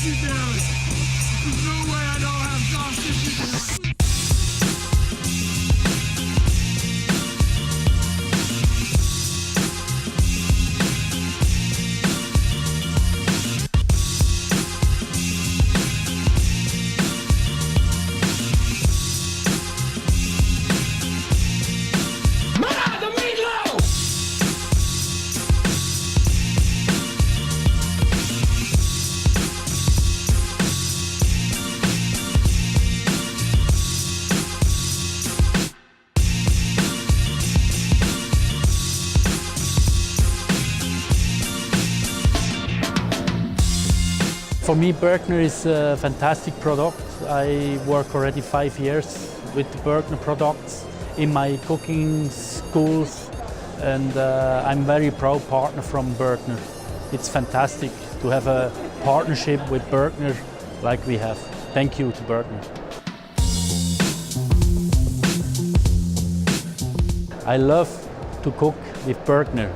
you down. There's no way I don't have sausage. For me, Bergner is a fantastic product. I work already 5 years with the Bergner products in my cooking schools, and I'm very proud partner from Bergner. It's fantastic to have a partnership with Bergner like we have. Thank you to Bergner. I love to cook with Bergner.